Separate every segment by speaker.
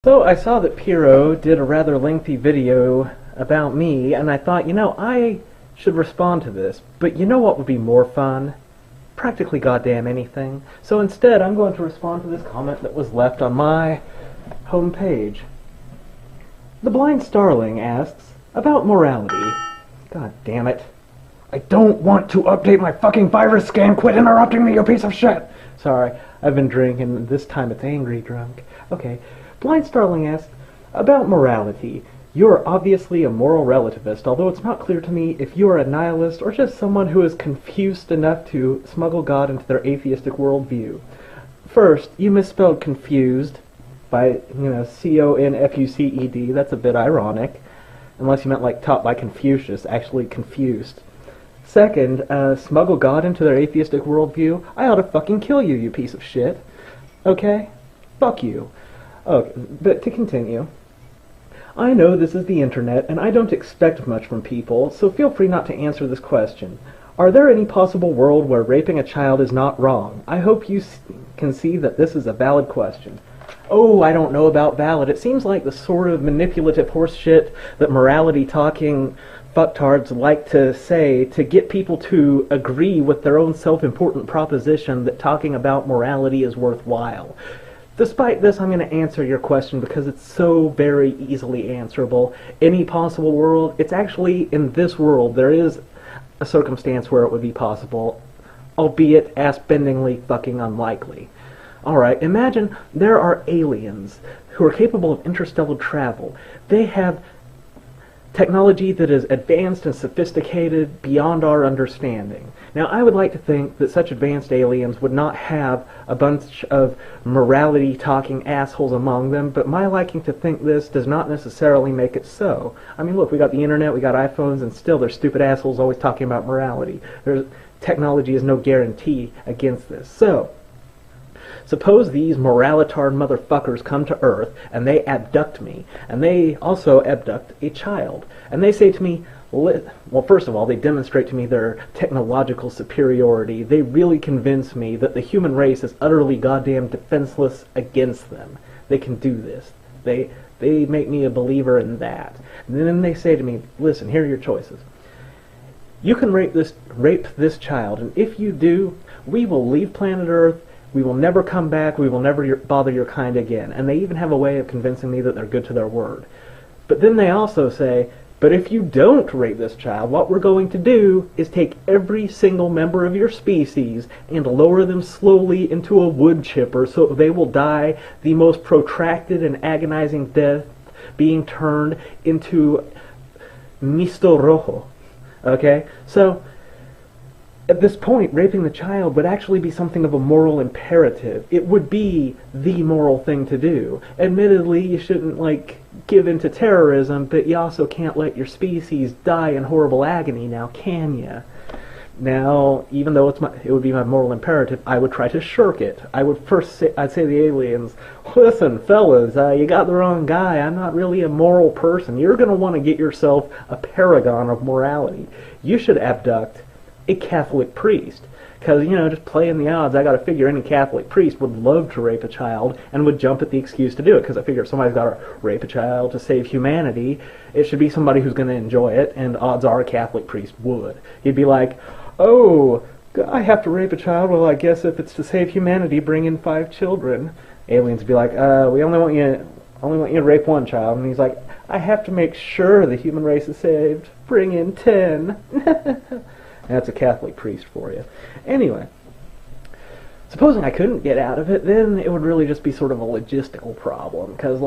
Speaker 1: So I saw that Piero did a rather lengthy video about me, and I thought, I should respond to this. But you know what would be more fun? Practically goddamn anything. So instead, I'm going to respond to this comment that was left on my homepage. The Blind Starling asks, about morality. God damn it. I don't want to update my fucking virus scan. Quit interrupting me, you piece of shit! Sorry, I've been drinking, and this time it's angry drunk. Okay. Blind Starling asks, about morality. You are obviously a moral relativist, although it's not clear to me if you are a nihilist or just someone who is confused enough to smuggle God into their atheistic worldview. First, you misspelled confused by, C-O-N-F-U-C-E-D. That's a bit ironic, unless you meant like taught by Confucius, actually confused. Second, smuggle God into their atheistic worldview? I ought to fucking kill you, you piece of shit. Okay? Fuck you. Okay, but to continue, I know this is the internet, and I don't expect much from people, so feel free not to answer this question. Are there any possible world where raping a child is not wrong? I hope you can see that this is a valid question. Oh, I don't know about valid. It seems like the sort of manipulative horse shit that morality-talking fucktards like to say to get people to agree with their own self-important proposition that talking about morality is worthwhile. Despite this, I'm going to answer your question because it's so very easily answerable. Any possible world, it's actually in this world, there is a circumstance where it would be possible, albeit ass-bendingly fucking unlikely. Alright, imagine there are aliens who are capable of interstellar travel. They have technology that is advanced and sophisticated beyond our understanding. Now, I would like to think that such advanced aliens would not have a bunch of morality-talking assholes among them, but my liking to think this does not necessarily make it so. I mean, look, we got the internet, we got iPhones, and still there's stupid assholes always talking about morality. Technology is no guarantee against this. So, suppose these moralitard motherfuckers come to Earth, and they abduct me, and they also abduct a child, and they say to me, well, first of all, they demonstrate to me their technological superiority. They really convince me that the human race is utterly goddamn defenseless against them. They can do this. They make me a believer in that. And then they say to me, listen, here are your choices. You can rape this child, and if you do, we will leave planet Earth. We will never come back. We will never bother your kind again. And they even have a way of convincing me that they're good to their word. But then they also say, but if you don't rape this child, what we're going to do is take every single member of your species and lower them slowly into a wood chipper so they will die the most protracted and agonizing death, being turned into misto rojo. Okay? So, at this point, raping the child would actually be something of a moral imperative. It would be the moral thing to do. Admittedly, you shouldn't, give in to terrorism, but you also can't let your species die in horrible agony now, can you? Now, even though it would be my moral imperative, I would try to shirk it. I'd say to the aliens, listen, fellas, you got the wrong guy. I'm not really a moral person. You're going to want to get yourself a paragon of morality. You should abduct a Catholic priest. Because, just playing the odds, I gotta figure any Catholic priest would love to rape a child and would jump at the excuse to do it. Because I figure if somebody's gotta rape a child to save humanity, it should be somebody who's gonna enjoy it, and odds are a Catholic priest would. He'd be like, oh, I have to rape a child? Well, I guess if it's to save humanity, bring in 5 children. Aliens would be like, we only want you to rape 1 child. And he's like, I have to make sure the human race is saved. Bring in 10. That's a Catholic priest for you. Anyway, supposing I couldn't get out of it, then it would really just be sort of a logistical problem. Because,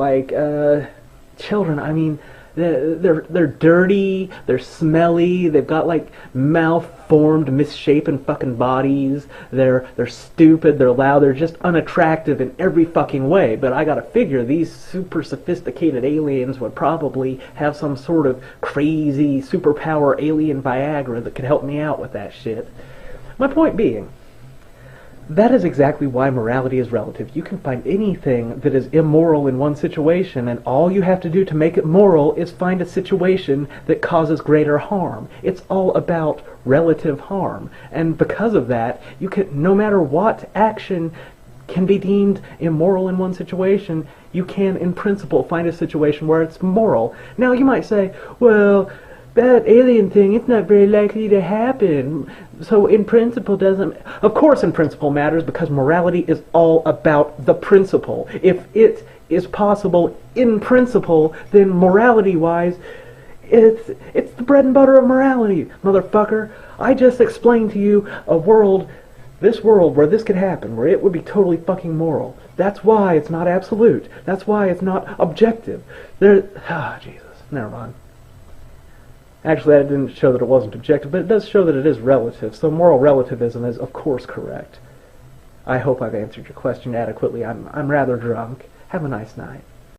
Speaker 1: children, I mean, they're dirty, they're smelly, they've got, malformed, misshapen fucking bodies, they're stupid, they're loud, they're just unattractive in every fucking way. But I gotta figure these super sophisticated aliens would probably have some sort of crazy superpower alien Viagra that could help me out with that shit. My point being, that is exactly why morality is relative. You can find anything that is immoral in one situation, and all you have to do to make it moral is find a situation that causes greater harm. It's all about relative harm. And because of that, you can, no matter what action can be deemed immoral in one situation, you can, in principle, find a situation where it's moral. Now, you might say, well, that alien thing, it's not very likely to happen. So in principle doesn't... Of course in principle matters, because morality is all about the principle. If it is possible in principle, then morality-wise, it's the bread and butter of morality, motherfucker. I just explained to you this world where this could happen, where it would be totally fucking moral. That's why it's not absolute. That's why it's not objective. Jesus, never mind. Actually, that didn't show that it wasn't objective, but it does show that it is relative, so moral relativism is, of course, correct. I hope I've answered your question adequately. I'm rather drunk. Have a nice night.